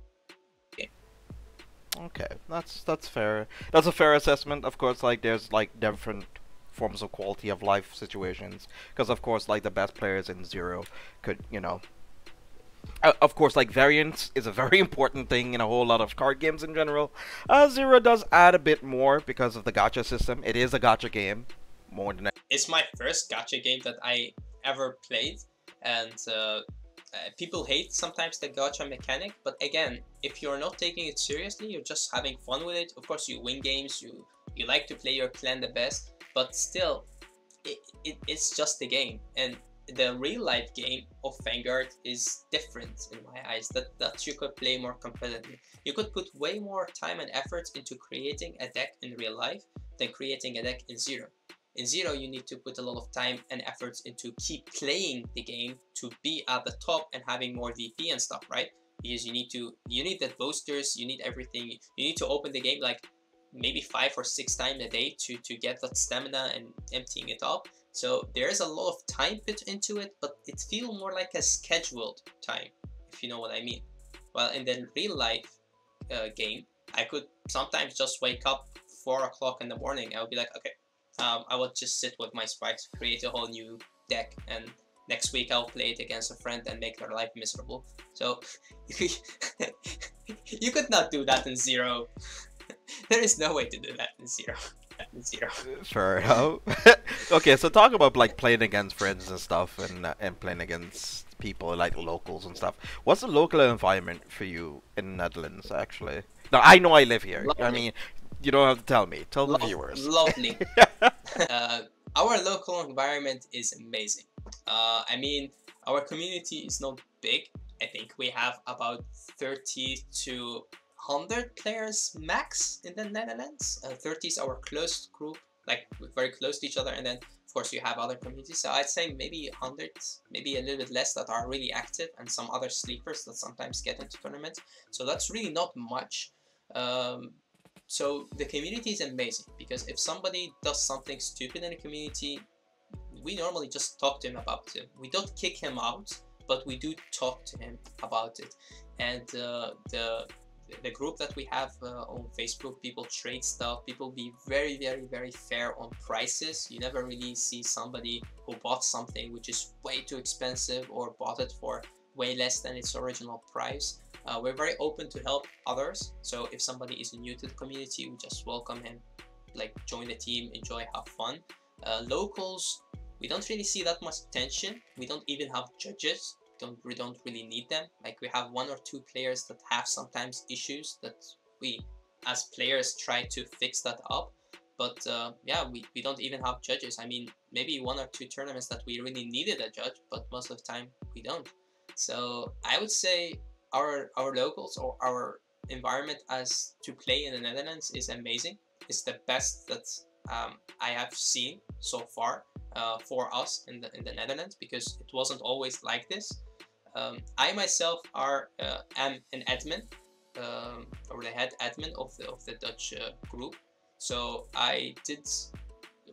Okay, that's fair. That's a fair assessment. Of course, like there's like different forms of quality of life situations, because of course, like the best players in Zero could, you know. Of course, like variance is a very important thing in a whole lot of card games in general. Zero does add a bit more because of the gacha system. It is a gacha game, more than. It's my first gacha game that I ever played, and people hate sometimes the gacha mechanic. But again, if you're not taking it seriously, you're just having fun with it. Of course, you win games. You like to play your clan the best, but still, it's just a game. And the real life game of Vanguard is different in my eyes, that you could play more competitively. You could put way more time and effort into creating a deck in real life than creating a deck in Zero. In Zero, you need to put a lot of time and efforts into keep playing the game to be at the top and having more VP and stuff, right? Because you need the boosters, you need everything. You need to open the game like maybe 5 or 6 times a day to get that stamina and emptying it up. So there's a lot of time put into it, but it feels more like a scheduled time, if you know what I mean. Well, in the real life game, I could sometimes just wake up 4 o'clock in the morning. I would be like, okay, I would just sit with my spikes, create a whole new deck, and next week I'll play it against a friend and make their life miserable. So you could not do that in Zero. There is no way to do that in Zero. Fair enough. Okay, so talk about like playing against friends and stuff, and playing against people like locals and stuff. What's the local environment for you in the Netherlands, actually? Now I know I live here. Lovely. I mean, you don't have to tell me. Tell the viewers. Lovely. Our local environment is amazing. I mean, our community is not big. I think we have about 30 to 100 players max in the Netherlands. 30 is our close group, like we're very close to each other, and then of course you have other communities. So I'd say maybe 100, maybe a little bit less that are really active, and some other sleepers that sometimes get into tournaments. So that's really not much. So the community is amazing, because if somebody does something stupid in the community, we normally just talk to him about it. We don't kick him out, but we do talk to him about it. And the group that we have on Facebook, people trade stuff, people be very, very, very fair on prices. You never really see somebody who bought something which is way too expensive or bought it for way less than its original price. We're very open to help others. So if somebody is new to the community, we just welcome him, like join the team, enjoy, have fun. Locals, we don't really see that much tension. We don't even have judges. We don't really need them. Like, we have 1 or 2 players that have sometimes issues that we as players try to fix that up. But yeah, we don't even have judges. I mean, maybe 1 or 2 tournaments that we really needed a judge, but most of the time we don't. So I would say our locals, or our environment as to play in the Netherlands, is amazing. It's the best that I have seen so far for us in the Netherlands, because it wasn't always like this. I myself am an admin, or the head admin of the Dutch group. So I did,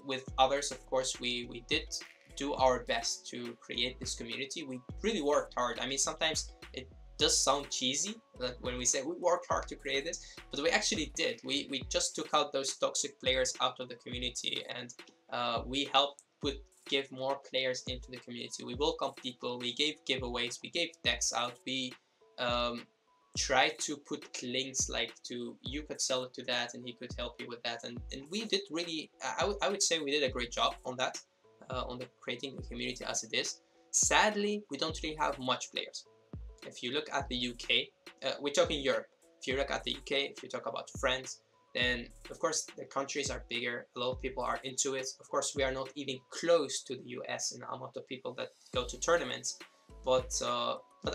with others, of course, we did do our best to create this community. We really worked hard. I mean, sometimes it does sound cheesy when we say we worked hard to create this, but we actually did. We just took out those toxic players out of the community, and we helped give more players into the community. We welcome people, we gave giveaways, we gave decks out, we tried to put links like to, you could sell it to that and he could help you with that, and we did really, I would say we did a great job on that, on creating the community as it is. Sadly, we don't really have much players. If you look at the UK, we're talking Europe. If you look at the UK, if you talk about France, then of course the countries are bigger, a lot of people are into it. Of course, we are not even close to the US in the amount of people that go to tournaments, but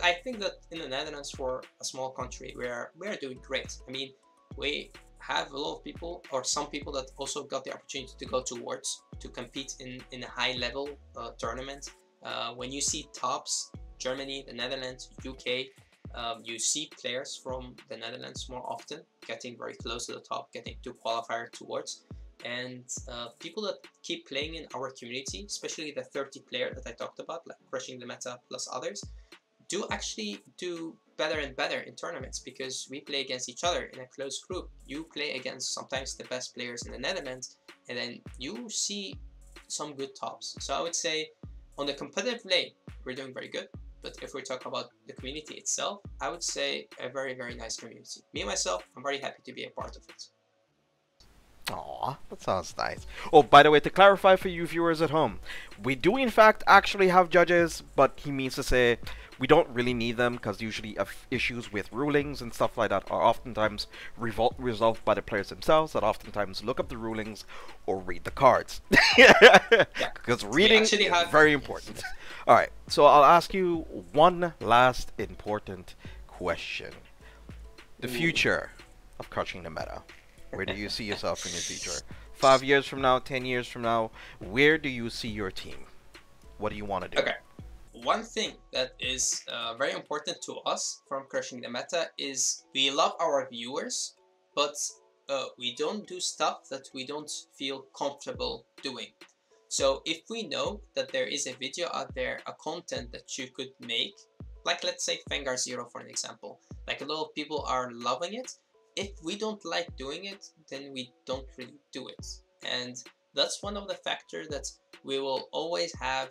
I think that in the Netherlands, for a small country, we are doing great. I mean, we have a lot of people, or some people, that also got the opportunity to go to Worlds to compete in a high level tournament. When you see tops, Germany, the Netherlands, UK, you see players from the Netherlands more often getting very close to the top, getting to qualifier towards, and people that keep playing in our community, especially the 30 player that I talked about, like Crushing the Meta plus others, do actually do better and better in tournaments, because we play against each other in a close group. You play against sometimes the best players in the Netherlands, and then you see some good tops. So I would say on the competitive lane, we're doing very good. But if we talk about the community itself, I would say a very, very nice community. Me, myself, I'm very happy to be a part of it. Aw, that sounds nice. Oh, by the way, to clarify for you viewers at home, we do in fact actually have judges, but he means to say we don't really need them, because usually issues with rulings and stuff like that are oftentimes resolved by the players themselves, that oftentimes look up the rulings or read the cards. Because reading is very important. Alright, so I'll ask you one last important question. The future of Crushing the Meta. Where do you see yourself in the future? 5 years from now, 10 years from now, where do you see your team? What do you want to do? Okay. One thing that is very important to us from Crushing the Meta is we love our viewers, but we don't do stuff that we don't feel comfortable doing. So if we know that there is a video out there, a content that you could make, like let's say Vanguard 0 for an example, like a lot of people are loving it. If we don't like doing it, then we don't really do it. And that's one of the factors that we will always have,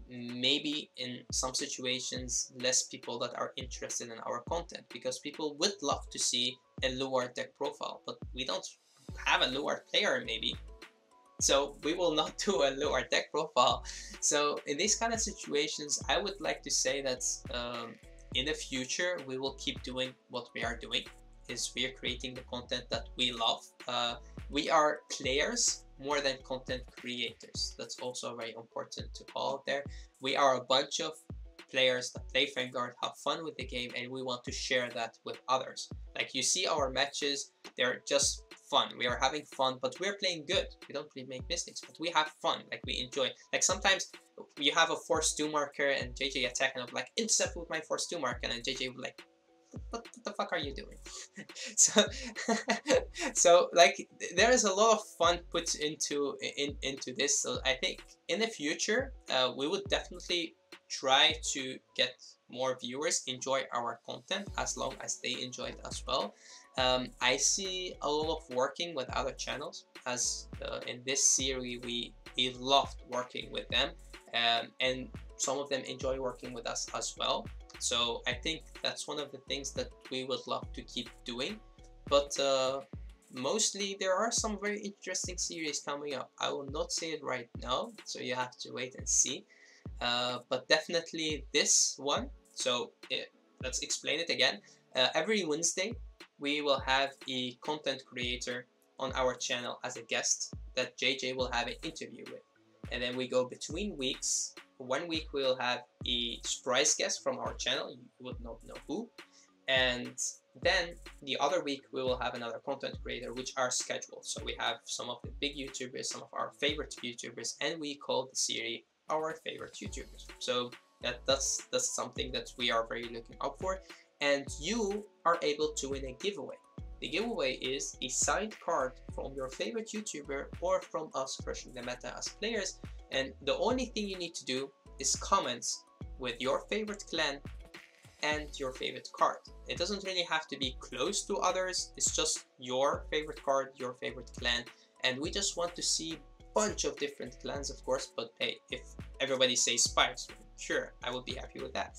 maybe in some situations, less people that are interested in our content, because people would love to see a Luard deck profile, but we don't have a Luard player maybe. So we will not do a Luard deck profile. So in these kind of situations, I would like to say that in the future, we will keep doing what we are doing. Is we are creating the content that we love. We are players, more than content creators. That's also very important to call out there. We are a bunch of players that play Vanguard, have fun with the game, and we want to share that with others. Like you see our matches, they're just fun. We are having fun, but we're playing good. We don't really make mistakes, but we have fun. Like we enjoy. Like sometimes you have a force 2 marker and JJ attack, and I'm like, intercept with my force 2 marker, and JJ would like, what the fuck are you doing? so so like there is a lot of fun put into this. So I think in the future we would definitely try to get more viewers enjoy our content as long as they enjoy it as well. I see a lot of working with other channels, as in this series we loved working with them, and some of them enjoy working with us as well. So I think that's one of the things that we would love to keep doing. But mostly there are some very interesting series coming up. I will not say it right now, so you have to wait and see. But definitely this one. So let's explain it again. Every Wednesday we will have a content creator on our channel as a guest that JJ will have an interview with. And then we go between weeks. 1 week we'll have a surprise guest from our channel, you would not know who. And then the other week we will have another content creator, which are scheduled. So we have some of the big YouTubers, some of our favorite YouTubers, and we call the series our favorite YouTubers. So that's something that we are very looking out for. And you are able to win a giveaway. The giveaway is a signed card from your favorite YouTuber or from us Crushing the Meta as players. And the only thing you need to do is comments with your favorite clan and your favorite card. It doesn't really have to be close to others. It's just your favorite card, your favorite clan. And we just want to see a bunch of different clans, of course. But hey, if everybody says Spikes, sure, I will be happy with that.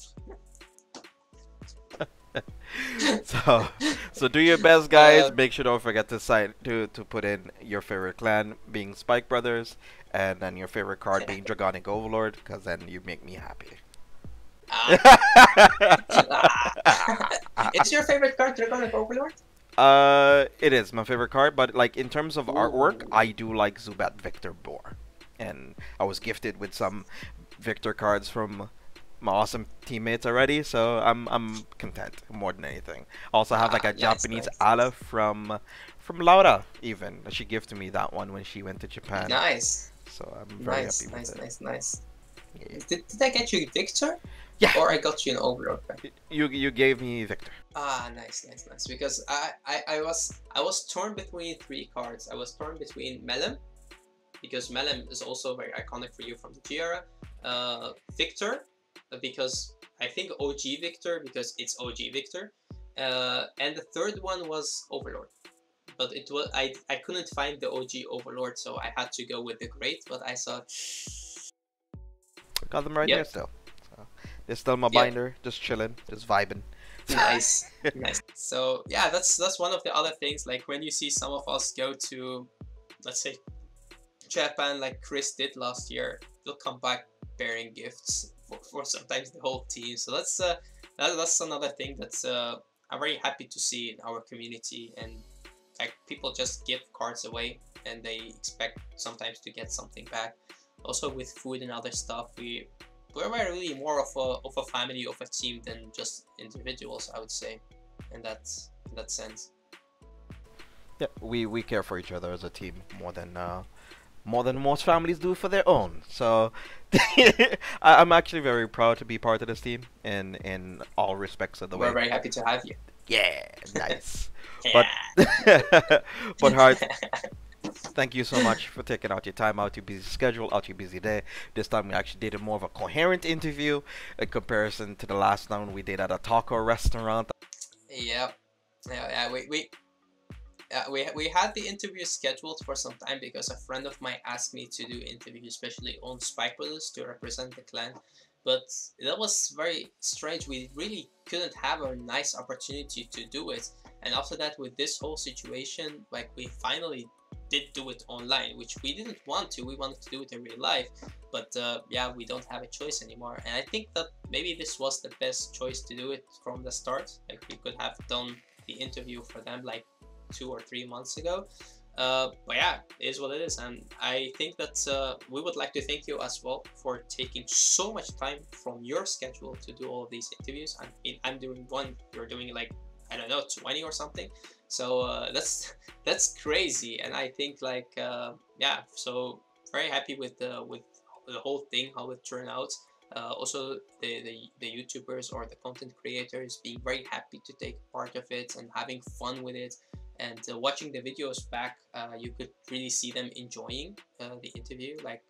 So do your best, guys. Make sure don't forget to put in your favorite clan being Spike Brothers, and then your favorite card being Dragonic Overlord, because then you make me happy. It's your favorite card, Dragonic Overlord? It is my favorite card, but like in terms of artwork, I do like Zubat Victor Boar, and I was gifted with some Victor cards from my awesome teammates already, so I'm content more than anything. Also have like a Japanese ala from Laura, even. She gifted me that one when she went to Japan. Nice. So I'm very happy with it. Nice. Yeah. Did I get you Victor? Yeah. Or I got you an Overlord pack? You gave me Victor. Nice. Because I was torn between 3 cards. I was torn between Melem, because Melem is also very iconic for you from the G-era. Victor, because I think OG Victor, because it's OG Victor. And the third one was Overlord. But it was I couldn't find the OG Overlord, so I had to go with the Great, but I saw Got them right there still. So, they're still in my binder, just chilling, just vibing. Nice. So yeah, that's one of the other things. Like when you see some of us go to, let's say, Japan, like Chris did last year, they'll come back bearing gifts for sometimes the whole team. So that's another thing that's I'm very happy to see in our community, and like people just give cards away and they expect sometimes to get something back. Also with food and other stuff, we're really more of a family, of a team than just individuals, I would say, in that sense. Yeah, we care for each other as a team more than most families do for their own. So I'm actually very proud to be part of this team in all respects of the way. We're very happy to have you. Yeah, nice. Yeah. But Harth, thank you so much for taking out your time out your busy schedule, out your busy day. This time we actually did a more of a coherent interview in comparison to the last one we did at a taco restaurant. Yeah, we had the interview scheduled for some time because a friend of mine asked me to do interviews, especially on Spike Brothers, to represent the clan. But that was very strange. We really couldn't have a nice opportunity to do it. And after that, with this whole situation, like we finally did do it online, which we didn't want to. We wanted to do it in real life. But yeah, we don't have a choice anymore. And I think that maybe this was the best choice to do it from the start. Like we could have done the interview for them like 2 or 3 months ago. But yeah, it is what it is, and I think that we would like to thank you as well for taking so much time from your schedule to do all of these interviews. I mean, I'm doing one, you're doing like, I don't know, 20 or something. So that's crazy, and I think like yeah, so very happy with the whole thing, how it turned out. Also, the YouTubers or the content creators being very happy to take part of it and having fun with it. And watching the videos back, you could really see them enjoying the interview. Like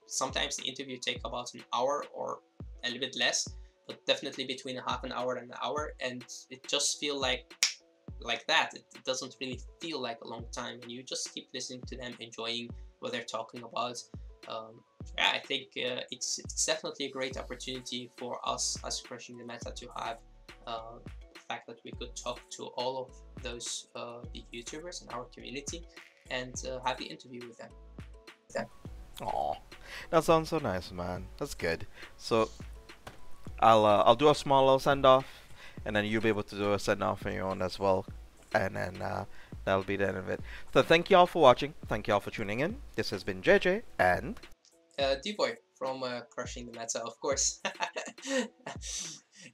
sometimes the interview take about an hour or a little bit less, but definitely between a half an hour and an hour, and it just feel like that. It doesn't really feel like a long time, and you just keep listening to them, enjoying what they're talking about. Yeah, I think it's definitely a great opportunity for us as Crushing the Meta to have fact that we could talk to all of those big YouTubers in our community and have the interview with them. Aw, that sounds so nice, man. That's good. So I'll do a small little send off, and then you'll be able to do a send off on your own as well, and then that'll be the end of it. So thank you all for watching. Thank you all for tuning in. This has been JJ and D.boy from Crushing the Meta, of course.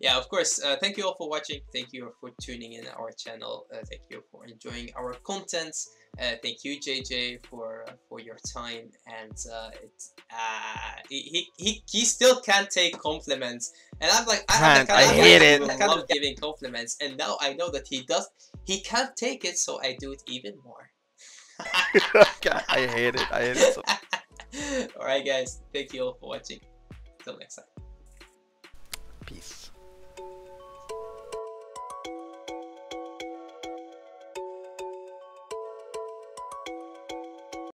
Yeah, of course. Thank you all for watching. Thank you for tuning in our channel. Thank you for enjoying our content. Thank you, JJ, for your time. And he still can't take compliments. And I'm like, I hate it. I love giving compliments. And now I know that he does. He can't take it, so I do it even more. I hate it. I hate it so much. Alright guys, thank you all for watching. Till next time. Peace.